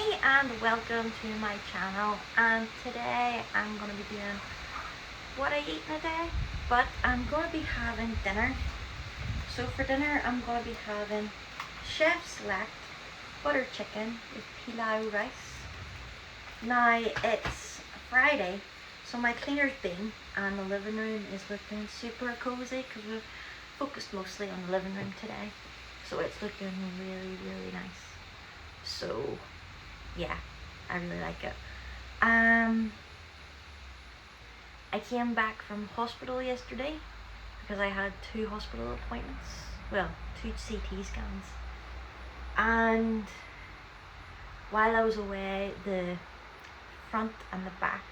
Hi and welcome to my channel, and today I'm going to be doing what I eat in a day, but I'm going to be having dinner. So for dinner I'm going to be having Chef Select butter chicken with Pilau Rice. Now it's Friday, so my cleaner's been and the living room is looking super cozy because we've focused mostly on the living room today, so it's looking really nice. So yeah, I really like it. I came back from hospital yesterday because I had 2 hospital appointments, well, 2 CT scans, and while I was away the front and the back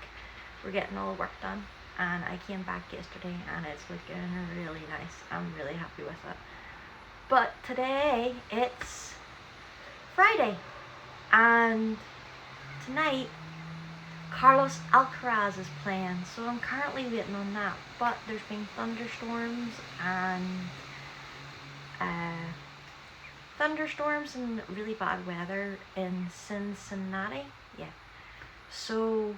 were getting all work done, and I came back yesterday and it's looking really nice. I'm really happy with it. But today it's Friday and tonight Carlos Alcaraz is playing, so I'm currently waiting on that. But there's been thunderstorms and really bad weather in Cincinnati. Yeah. So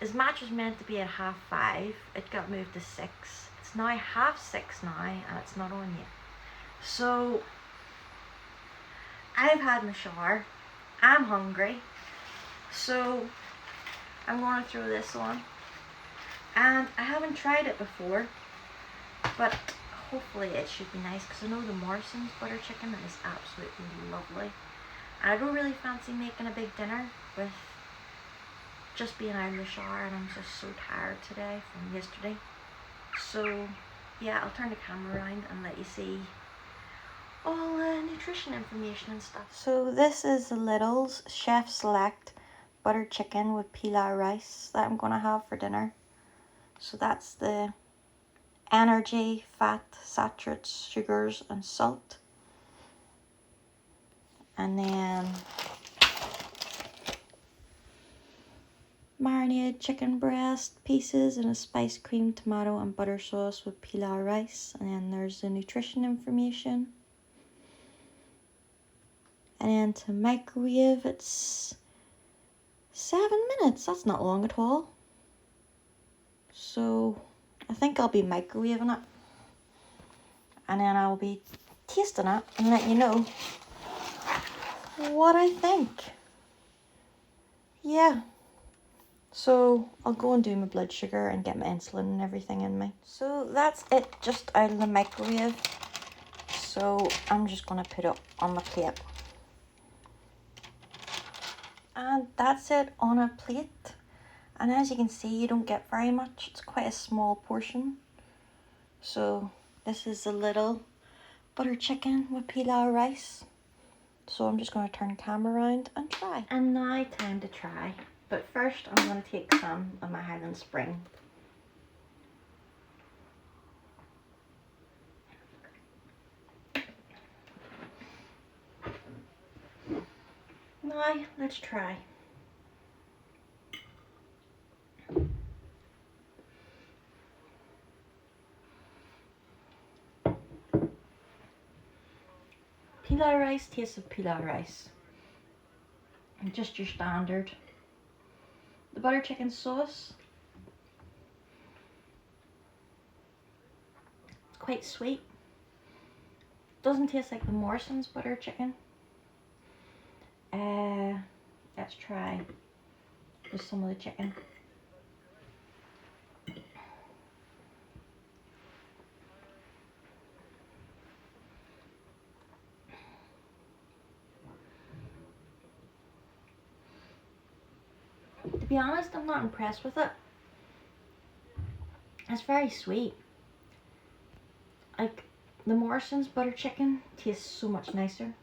his match was meant to be at 5:30. It got moved to 6. It's now 6:30 now and it's not on yet. So I've had my shower. I'm hungry. So I'm going to throw this on, and I haven't tried it before, but hopefully it should be nice because I know the Morrisons butter chicken is absolutely lovely, and I don't really fancy making a big dinner with just being out of the shower, and I'm just so tired today from yesterday. So yeah, I'll turn the camera around and let you see all the nutrition information and stuff. So this is the Lidl's Chef Select butter chicken with pilau rice that I'm going to have for dinner. So that's the energy, fat, saturates, sugars and salt. And then marinated chicken breast pieces in a spiced cream, tomato and butter sauce with pilau rice. And then there's the nutrition information. And then to microwave, it's 7 minutes. That's not long at all. So I think I'll be microwaving it, and then I'll be tasting it and let you know what I think. Yeah. So I'll go and do my blood sugar and get my insulin and everything in me. So that's it, just out of the microwave. So I'm just going to put it on the plate. And that's it on a plate. And as you can see, you don't get very much. It's quite a small portion. So this is a little butter chicken with pilau rice. So I'm just going to turn the camera around and try. And now time to try. But first I'm going to take some of my Highland Spring. Now let's try. Pilau rice tastes of pilau rice. Just your standard. The butter chicken sauce, it's quite sweet. Doesn't taste like the Morrisons butter chicken. Let's try just some of the chicken. To be honest, I'm not impressed with it. It's very sweet. Like the Morrisons butter chicken tastes so much nicer.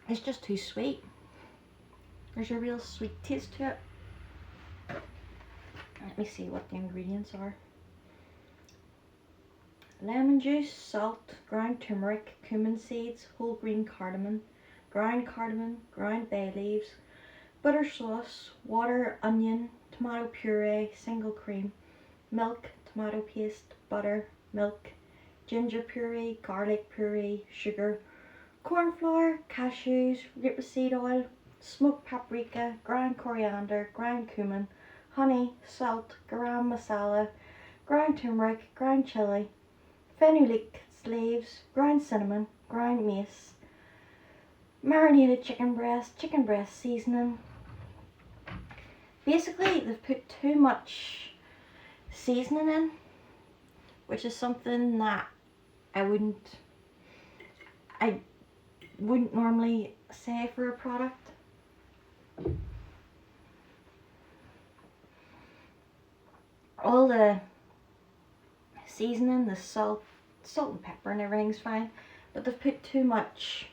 It's just too sweet. There's a real sweet taste to it. Let me see what the ingredients are. Lemon juice, salt, ground turmeric, cumin seeds, whole green cardamom, ground bay leaves, butter sauce, water, onion, tomato puree, single cream, milk, tomato paste, butter, milk, ginger puree, garlic puree, sugar, corn flour, cashews, rapeseed oil, smoked paprika, ground coriander, ground cumin, honey, salt, garam masala, ground turmeric, ground chilli, phenolic leaves, ground cinnamon, ground mace, marinated chicken breast seasoning. Basically, they've put too much seasoning in, which is something that I wouldn't normally say for a product. All the seasoning, the salt and pepper and everything's fine, but they've put too much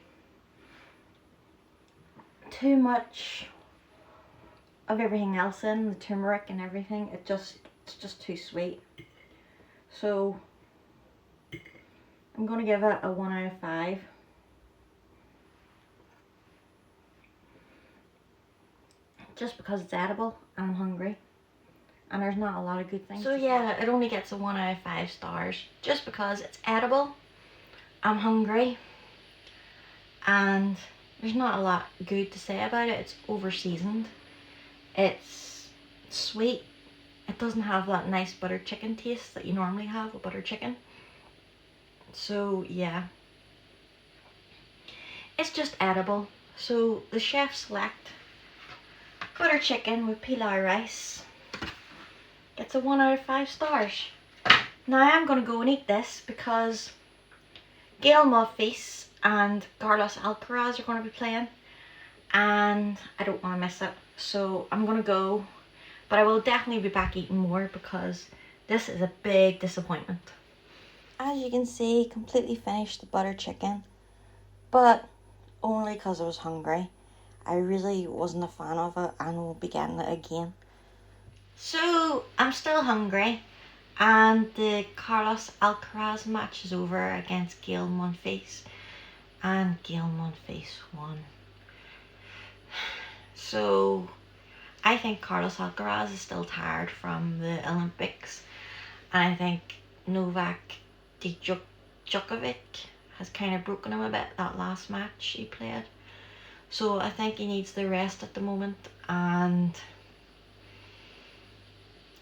of everything else in, the turmeric and everything. It's just too sweet. So I'm gonna give it a 1 out of 5. Just because it's edible and I'm hungry. And there's not a lot of good things. So yeah, it only gets a 1 out of 5 stars. Just because it's edible, I'm hungry, and there's not a lot good to say about it. It's over seasoned. It's sweet. It doesn't have that nice butter chicken taste that you normally have with butter chicken. So yeah, it's just edible. So the chef select butter chicken with pilau rice. It's a 1 out of 5 stars. Now I'm going to go and eat this because Gail Monfils and Carlos Alcaraz are going to be playing, and I don't want to miss it. So I'm going to go, but I will definitely be back eating more because this is a big disappointment. As you can see, completely finished the butter chicken, but only because I was hungry. I really wasn't a fan of it and will be getting it again. So I'm still hungry, and the Carlos Alcaraz match is over against Gail Monfils, and Gail Monfils won. So I think Carlos Alcaraz is still tired from the Olympics, and I think Novak Djokovic has kind of broken him a bit that last match he played. So I think he needs the rest at the moment, and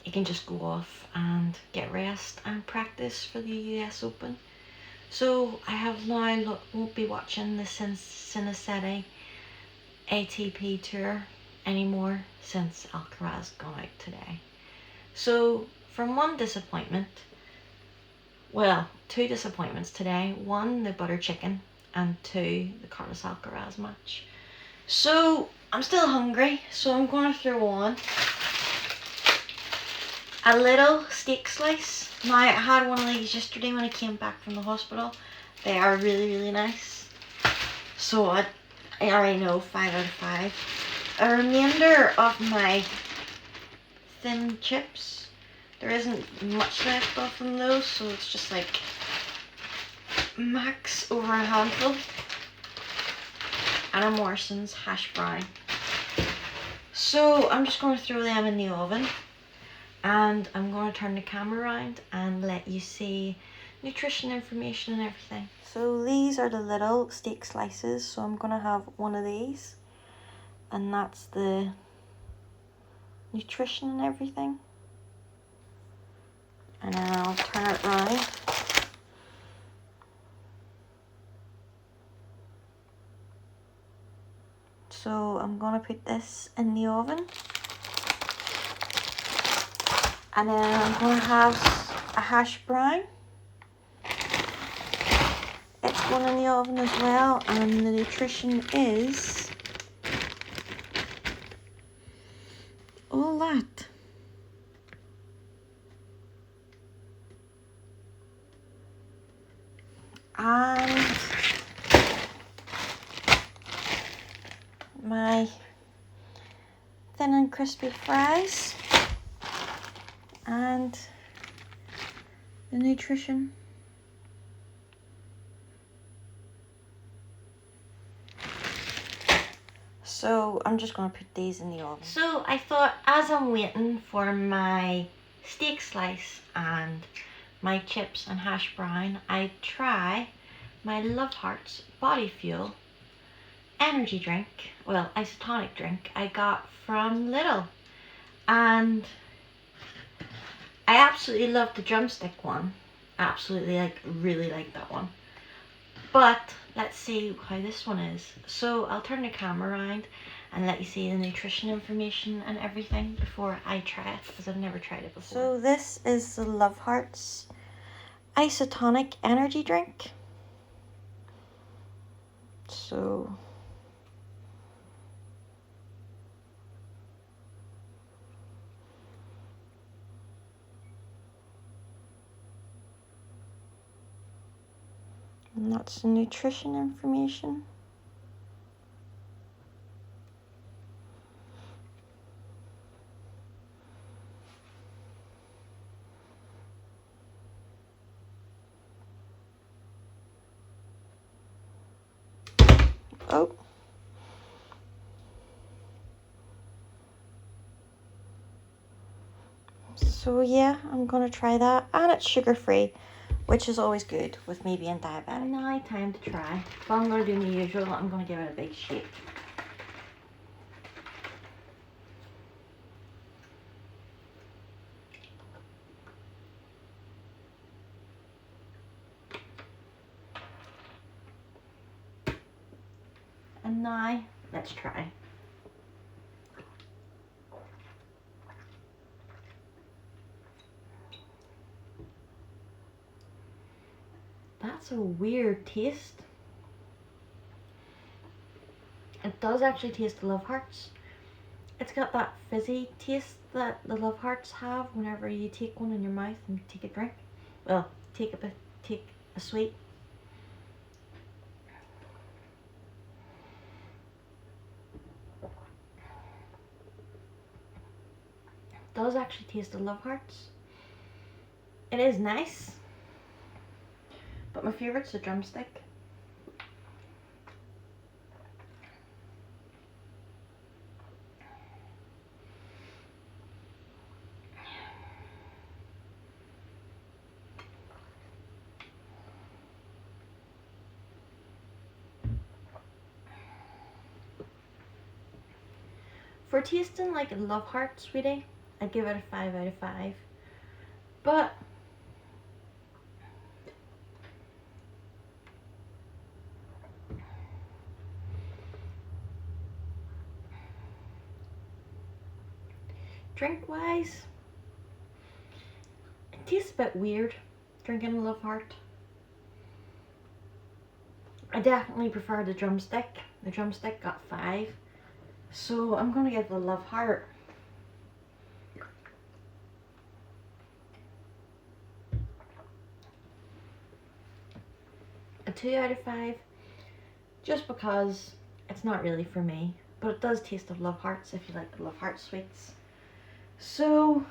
he can just go off and get rest and practice for the US Open. So I have now won't be watching the Cincinnati ATP Tour anymore since Alcaraz gone out today. So from one disappointment, well, 2 disappointments today. 1, the butter chicken, and 2, the Carlos Alcaraz match. So I'm still hungry, so I'm going to throw on a little steak slice. Now, I had one of these yesterday when I came back from the hospital. They are really, really nice. So I already know 5 out of 5. A remainder of my thin chips. There isn't much left of them though, so it's just like max over a handful. And a Morrisons Hash brown. So I'm just going to throw them in the oven, and I'm going to turn the camera around and let you see nutrition information and everything. So these are the little steak slices, so I'm going to have one of these, and that's the nutrition and everything. And then I'll turn it around. So I'm going to put this in the oven, and then I'm going to have a hash brown. It's going in the oven as well, and the nutrition is all that. And my thin and crispy fries, and the nutrition. So I'm just going to put these in the oven. So I thought, as I'm waiting for my steak slice and my chips and hash brown, I try my Love Hearts Body Fuel energy drink, well, isotonic drink I got from Lidl. And I absolutely love the drumstick one. Absolutely, like, really like that one. But let's see how this one is. So I'll turn the camera around and let you see the nutrition information and everything before I try it, because I've never tried it before. So this is the Love Hearts Isotonic energy drink. So and that's the nutrition information. Oh. So yeah, I'm gonna try that, and it's sugar free, which is always good with me being diabetic. Now time to try. But I'm gonna do my usual. I'm gonna give it a big shake. And now let's try. That's a weird taste. It does actually taste the Love Hearts. It's got that fizzy taste that the Love Hearts have whenever you take one in your mouth and take a drink. Well, take a sweet. It does actually taste the Love Hearts. It is nice, but my favourite's the drumstick. For tasting like a Love Heart sweetie, I'd give it a 5 out of 5. But drink wise, it tastes a bit weird drinking a Love Heart. I definitely prefer the drumstick. The drumstick got 5. So I'm gonna give the Love Heart a 2 out of 5, just because it's not really for me, but it does taste of Love Hearts if you like the Love Heart sweets. So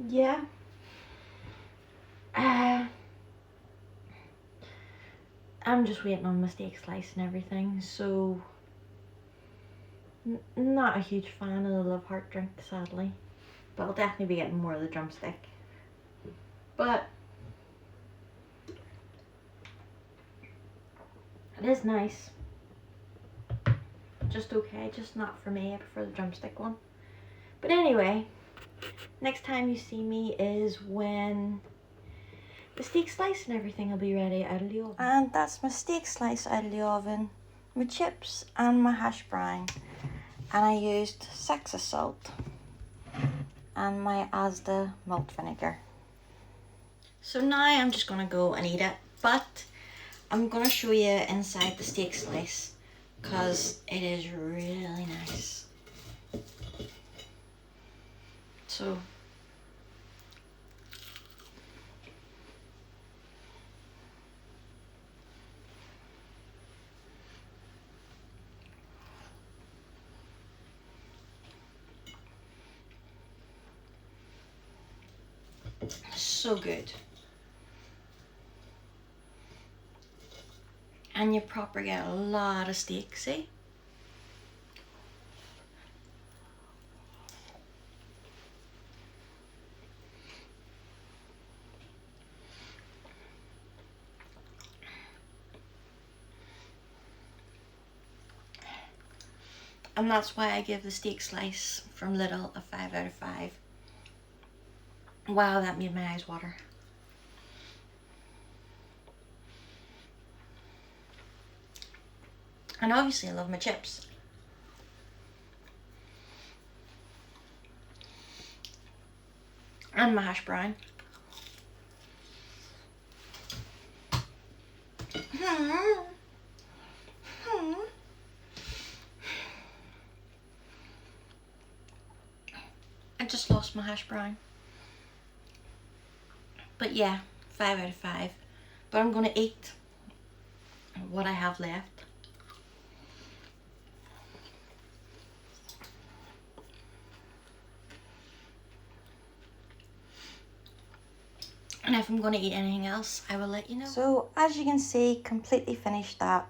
yeah, I'm just waiting on my steak slice and everything, so not a huge fan of the Love Heart drink, sadly, but I'll definitely be getting more of the drumstick. But it is nice, just okay, just not for me. I prefer the drumstick one. But anyway, next time you see me is when the steak slice and everything will be ready out of the oven. And that's my steak slice out of the oven, my chips and my hash brown. And I used Saxa Salt and my Asda malt vinegar. So now I'm just gonna go and eat it, but I'm gonna show you inside the steak slice because it is really nice. So so good. And you proper get a lot of steak, see? And that's why I give the steak slice from Lidl a 5 out of 5. Wow, that made my eyes water. And obviously I love my chips. And my hash brown. I just lost my hash brown. But yeah, 5 out of 5. But I'm going to eat what I have left. And if I'm going to eat anything else, I will let you know. So as you can see, completely finished that.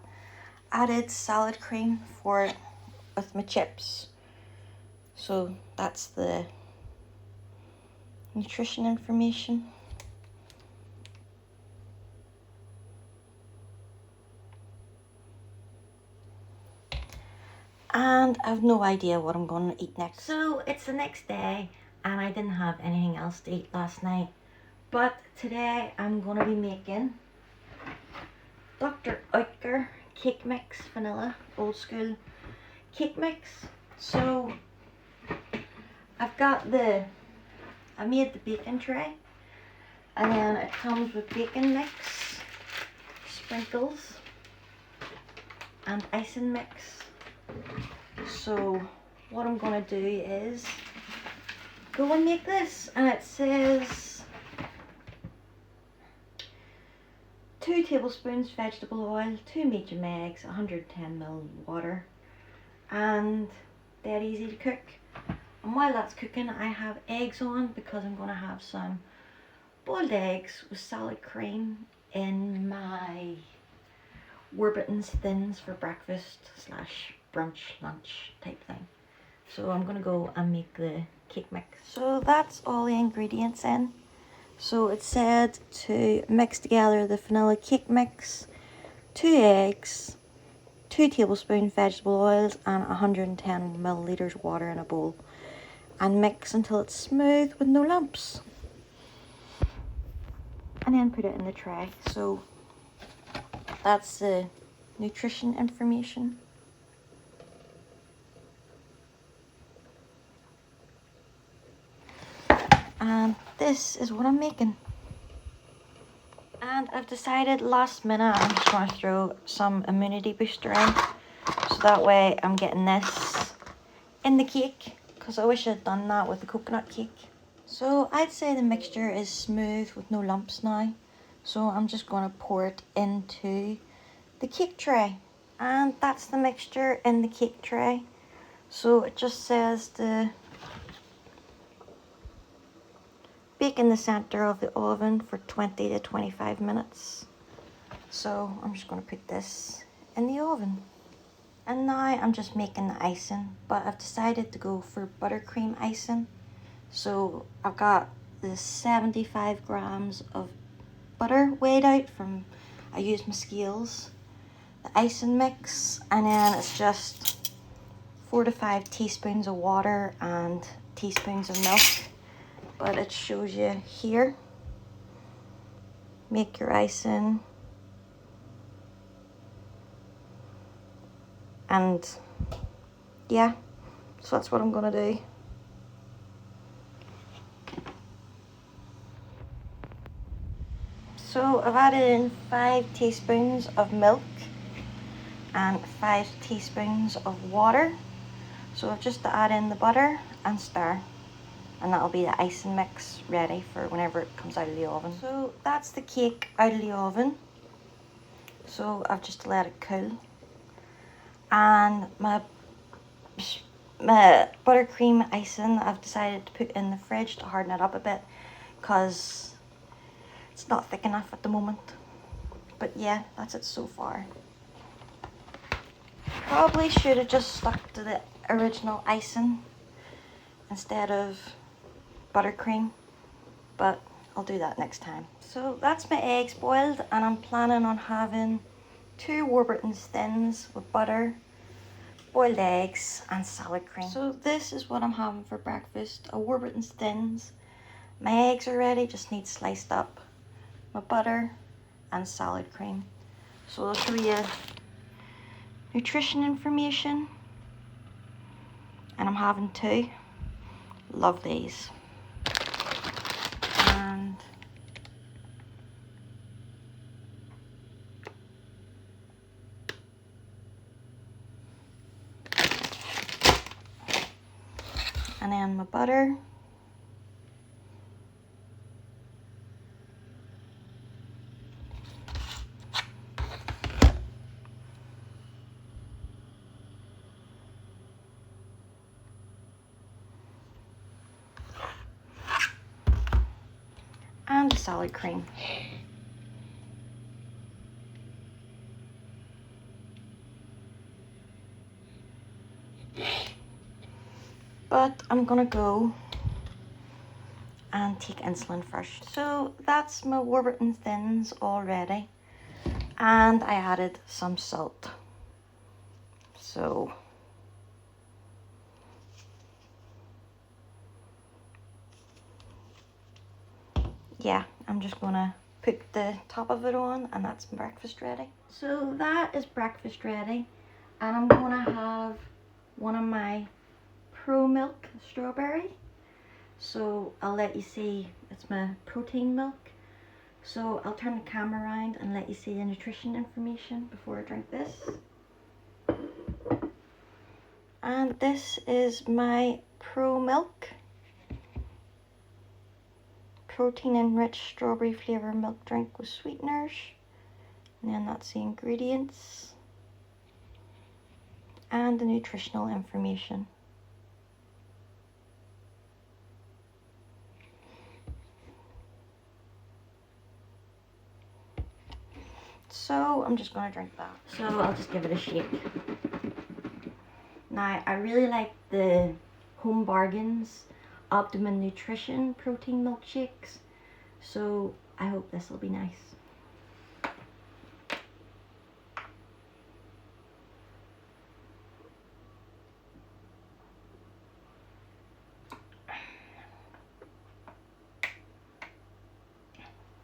Added salad cream with my chips. So that's the nutrition information. And I have no idea what I'm going to eat next. So it's the next day and I didn't have anything else to eat last night. But today I'm going to be making Dr. Oetker cake mix vanilla, old school cake mix. So I made the bacon tray, and then it comes with bacon mix, sprinkles, and icing mix. So what I'm going to do is go and make this, and it says 2 tablespoons vegetable oil, 2 medium eggs, 110 ml water, and dead easy to cook. And while that's cooking, I have eggs on because I'm going to have some boiled eggs with salad cream in my Warburton's Thins for breakfast / brunch, lunch type thing. So I'm going to go and make the cake mix. So that's all the ingredients in. So it said to mix together the vanilla cake mix, 2 eggs, 2 tablespoons vegetable oils, and 110 milliliters water in a bowl. And mix until it's smooth with no lumps. And then put it in the tray. So that's the nutrition information. And this is what I'm making. And I've decided last minute I'm just going to throw some immunity booster in. So that way I'm getting this in the cake. Because I wish I'd done that with the coconut cake. So I'd say the mixture is smooth with no lumps now. So I'm just going to pour it into the cake tray. And that's the mixture in the cake tray. So it just says to bake in the center of the oven for 20 to 25 minutes. So I'm just going to put this in the oven. And now I'm just making the icing, but I've decided to go for buttercream icing. So I've got the 75 grams of butter weighed out from, I used my scales, the icing mix, and then it's just 4 to 5 teaspoons of water and teaspoons of milk. But it shows you here, make your icing. And yeah, so that's what I'm gonna do. So I've added in 5 teaspoons of milk and 5 teaspoons of water. So I've just to add in the butter and stir. And that'll be the icing mix ready for whenever it comes out of the oven. So that's the cake out of the oven. So I've just let it cool. And my buttercream icing I've decided to put in the fridge to harden it up a bit because it's not thick enough at the moment. But yeah, that's it so far. Probably should have just stuck to the original icing instead of buttercream, but I'll do that next time. So that's my eggs boiled, and I'm planning on having 2 Warburton's Thins with butter, boiled eggs and salad cream. So this is what I'm having for breakfast. A Warburton's Thins. My eggs are ready, just need sliced up. My butter and salad cream. So I'll show you nutrition information. And I'm having 2. Love these. And then my butter. And the salad cream. But I'm gonna go and take insulin first. So that's my Warburton Thins all ready. And I added some salt. So yeah, I'm just gonna put the top of it on and that's breakfast ready. So that is breakfast ready. And I'm gonna have one of my Pro Milk strawberry. So I'll let you see, it's my protein milk. So I'll turn the camera around and let you see the nutrition information before I drink this. And this is my Pro Milk. Protein enriched strawberry flavour milk drink with sweeteners. And then that's the ingredients. And the nutritional information. So I'm just going to drink that. So I'll just give it a shake. Now I really like the Home Bargains Optimum Nutrition protein milkshakes. So I hope this will be nice.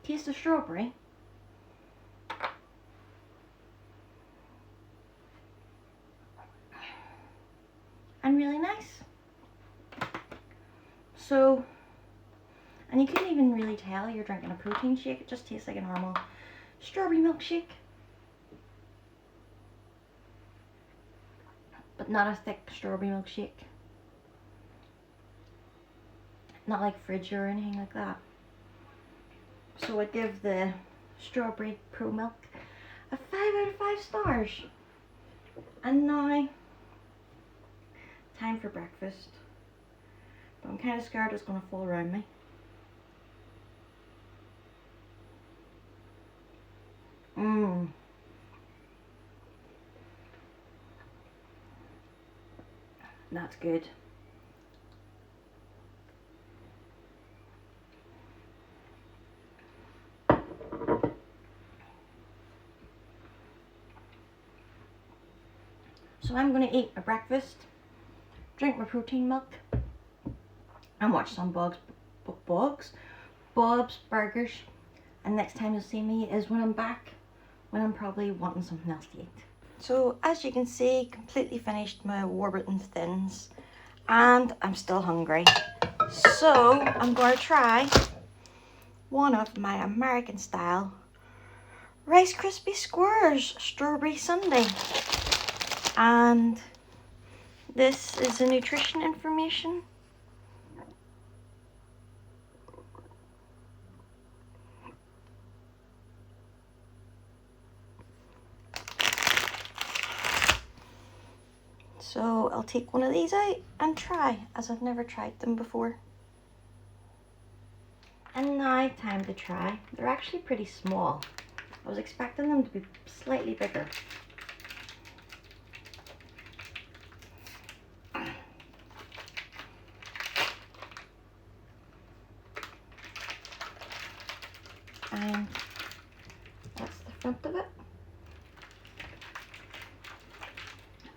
Taste the strawberry. And really nice. So, and you couldn't even really tell you're drinking a protein shake. It just tastes like a normal strawberry milkshake. But not a thick strawberry milkshake. Not like fridge or anything like that. So I'd give the strawberry Pro Milk a 5 out of 5 stars. And now, time for breakfast. But I'm kind of scared it's going to fall around me. That's good. So I'm going to eat my breakfast, drink my protein milk, and watch some Bob's Burgers. And next time you'll see me is when I'm back, when I'm probably wanting something else to eat. So as you can see, completely finished my Warburton's Thins, and I'm still hungry. So I'm going to try one of my American style Rice Krispie Squares Strawberry Sundae. And this is the nutrition information. So I'll take one of these out and try, as I've never tried them before. And now time to try. They're actually pretty small. I was expecting them to be slightly bigger. And that's the front of it.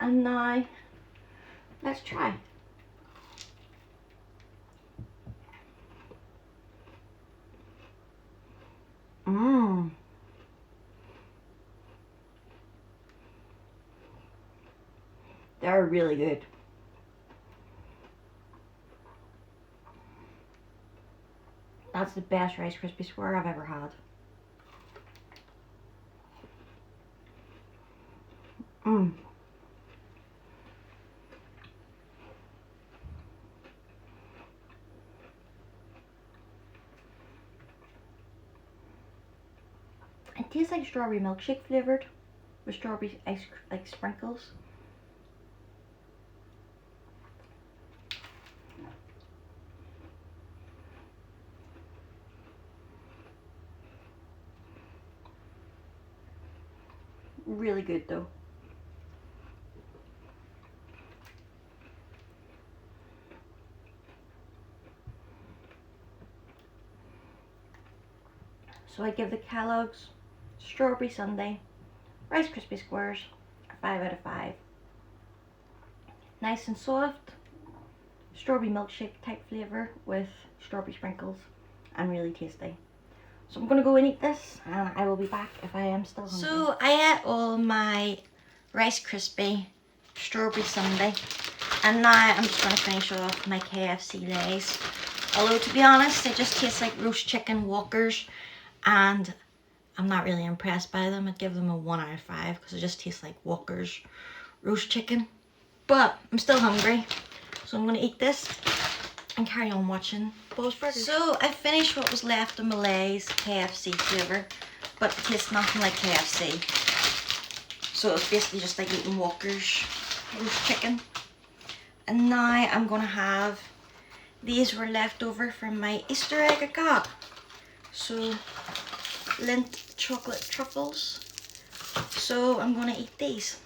And now let's try. Mmm. They're really good. That's the best Rice Krispie square I've ever had. Mmm. It tastes like strawberry milkshake flavoured with strawberry ice like sprinkles. Really good though. So I give the Kellogg's Strawberry Sundae Rice Krispie Squares a 5 out of 5. Nice and soft, strawberry milkshake type flavour with strawberry sprinkles, and really tasty. So I'm going to go and eat this, and I will be back if I am still hungry. So I ate all my Rice Krispie Strawberry Sundae, and now I'm just going to finish off my KFC Lays. Although to be honest, they just taste like roast chicken Walkers, and I'm not really impressed by them. I'd give them a 1 out of 5 because it just tastes like Walker's roast chicken. But I'm still hungry, so I'm going to eat this and carry on watching Bob's Burgers. So I finished what was left of my Lay's KFC flavour, but it tastes nothing like KFC. So it's basically just like eating Walker's roast chicken. And now I'm going to have, these were left over from my Easter egg I got. So Lindt chocolate truffles. So I'm going to eat these.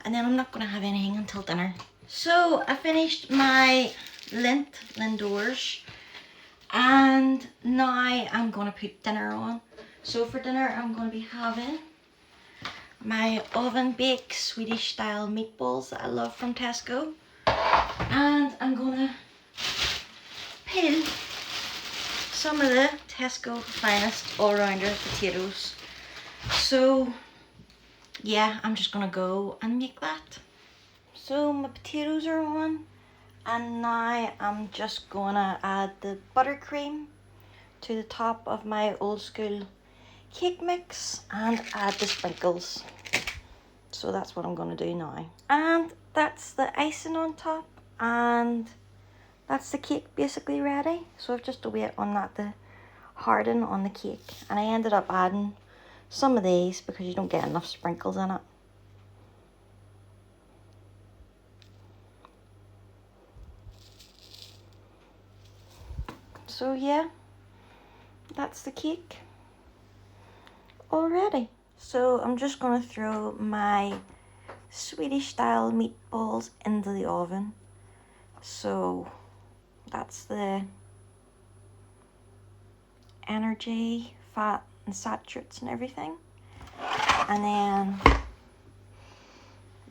And then I'm not going to have anything until dinner. So I finished my Lindt Lindors. And now I'm going to put dinner on. So for dinner I'm going to be having my oven baked Swedish style meatballs that I love from Tesco. And I'm going to peel some of the Tesco Finest all-rounder potatoes. So yeah, I'm just gonna go and make that. So my potatoes are on, and now I'm just gonna add the buttercream to the top of my old school cake mix and add the sprinkles. So that's what I'm gonna do now. And that's the icing on top, and that's the cake basically ready. So I've just to wait on that to harden on the cake. And I ended up adding some of these because you don't get enough sprinkles in it. So yeah, that's the cake already. So I'm just gonna throw my Swedish style meatballs into the oven. So that's the energy, fat and saturates and everything. And then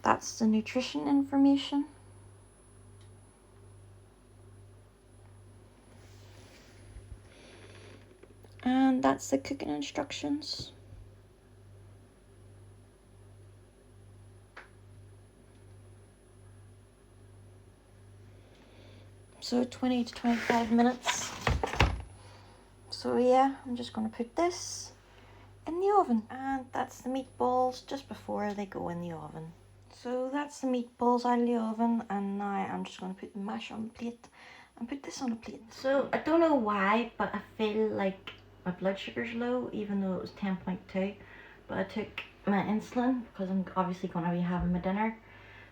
that's the nutrition information. And that's the cooking instructions. So 20 to 25 minutes. So yeah, I'm just going to put this in the oven. And that's the meatballs just before they go in the oven. So that's the meatballs out of the oven, and now I'm just going to put the mash on the plate and put this on a plate. So I don't know why, but I feel like my blood sugar's low even though it was 10.2. But I took my insulin because I'm obviously going to be having my dinner.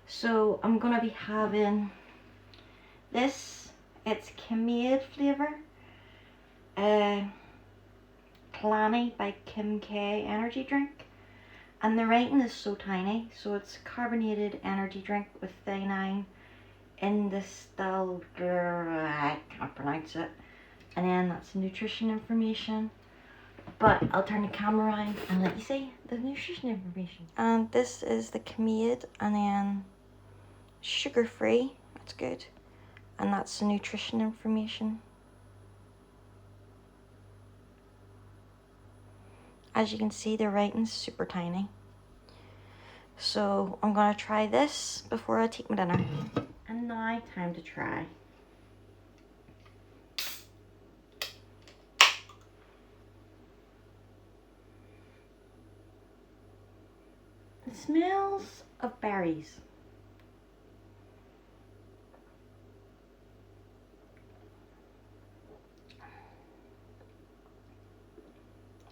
So I'm going to be having this. It's Kimade flavour. Clanny by Kim K energy drink. And the writing is so tiny. So it's carbonated energy drink with thionine in the I can't pronounce it. And then that's the nutrition information. But I'll turn the camera around and let you see the nutrition information. And this is the Kimade, and then sugar-free, that's good. And that's the nutrition information. As you can see, the writing's super tiny. So I'm gonna try this before I take my dinner. And now time to try. It smells of berries.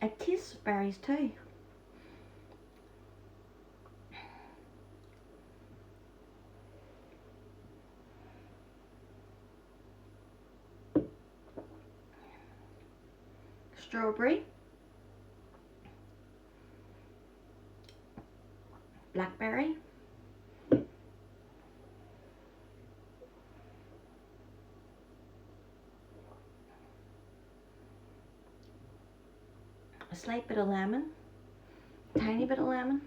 It tastes of berries too. Strawberry, blackberry, a slight bit of lemon, tiny bit of lemon.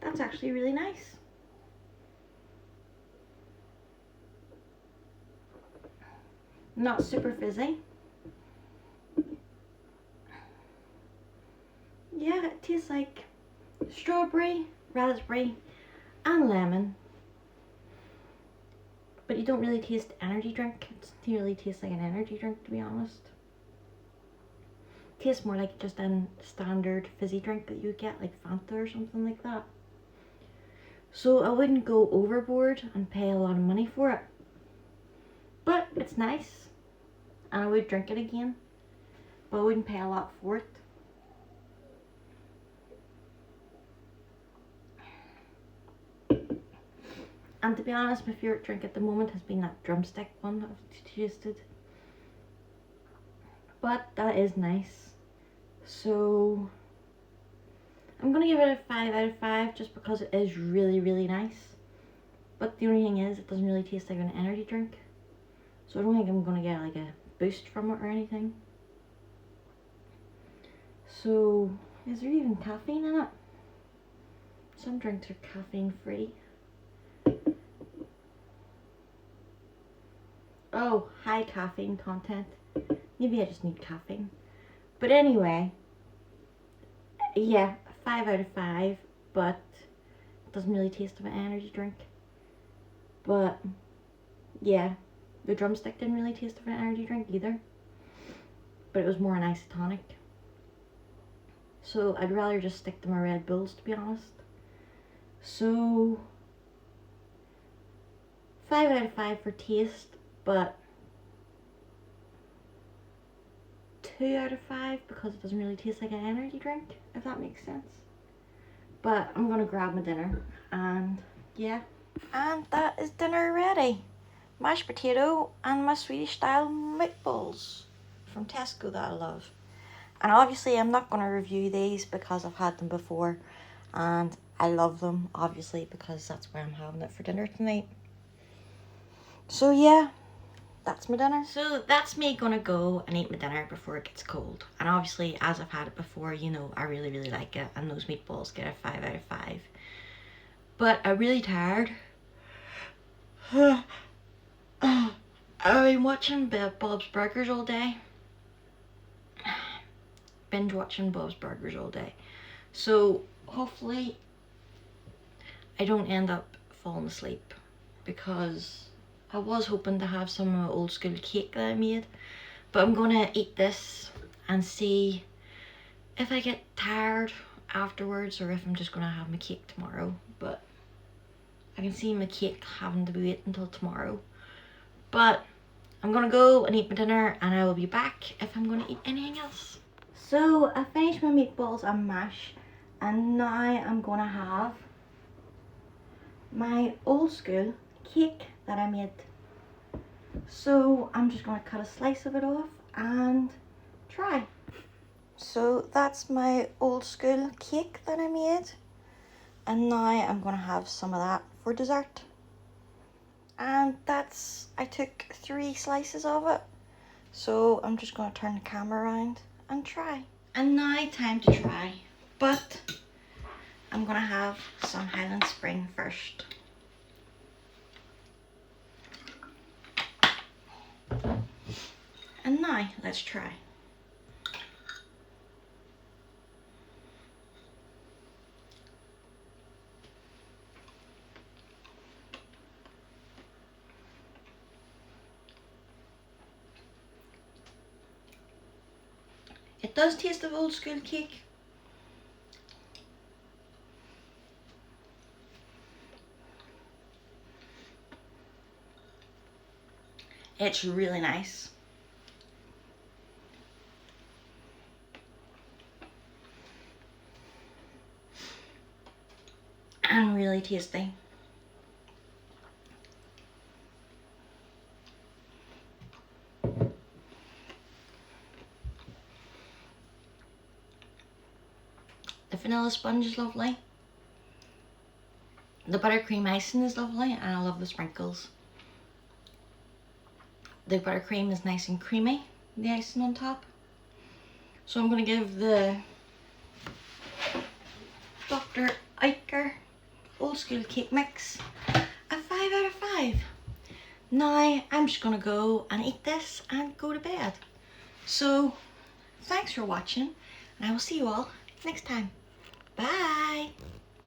That's actually really nice. Not super fizzy. Yeah, it tastes like strawberry, raspberry and lemon. But you don't really taste energy drink. It doesn't really taste like an energy drink, to be honest. It tastes more like just a standard fizzy drink that you would get, like Fanta or something like that. So I wouldn't go overboard and pay a lot of money for it. But it's nice. And I would drink it again. But I wouldn't pay a lot for it. And to be honest, my favourite drink at the moment has been that drumstick one that I've tasted. But that is nice. So I'm going to give it a 5 out of 5 just because it is really, really nice. But the only thing is, it doesn't really taste like an energy drink. So I don't think I'm going to get like a boost from it or anything. So, is there even caffeine in it? Some drinks are caffeine free. Oh, high caffeine content. Maybe I just need caffeine. But anyway, yeah, 5 out of 5, but it doesn't really taste of an energy drink. But yeah, the drumstick didn't really taste of an energy drink either. But it was more an isotonic. So I'd rather just stick to my Red Bulls, to be honest. So 5 out of 5 for taste, but 2 out of 5 because it doesn't really taste like an energy drink, if that makes sense. But I'm gonna grab my dinner, and yeah. And that is dinner ready. Mashed potato and my Swedish style meatballs from Tesco that I love. And obviously I'm not going to review these because I've had them before and I love them, obviously, because that's why I'm having it for dinner tonight. So yeah, that's my dinner. So that's me gonna go and eat my dinner before it gets cold. And obviously, as I've had it before, you know, I really, really like it. And those meatballs get a 5 out of 5. But I'm really tired. I've been watching Bob's Burgers all day. Binge watching Bob's Burgers all day. So hopefully I don't end up falling asleep, because I was hoping to have some of my old school cake that I made. But I'm gonna eat this and see if I get tired afterwards or if I'm just gonna have my cake tomorrow. But I can see my cake having to wait until tomorrow. But I'm gonna go and eat my dinner and I will be back if I'm gonna eat anything else. So I finished my meatballs and mash, and now I'm gonna have my old school cake that I made. So I'm just gonna cut a slice of it off and try. So that's my old school cake that I made, and now I'm gonna have some of that for dessert. And that's, I took 3 slices of it. So I'm just gonna turn the camera around and try. And now time to try. But I'm gonna have some Highland Spring first. And now let's try. It does taste of old school cake. It's really nice. And really tasty. The vanilla sponge is lovely. The buttercream icing is lovely, and I love the sprinkles. The buttercream is nice and creamy, the icing on top. So I'm going to give the Dr. Eicher Old School Cake Mix a 5 out of 5. Now I'm just going to go and eat this and go to bed. So thanks for watching, and I will see you all next time. Bye!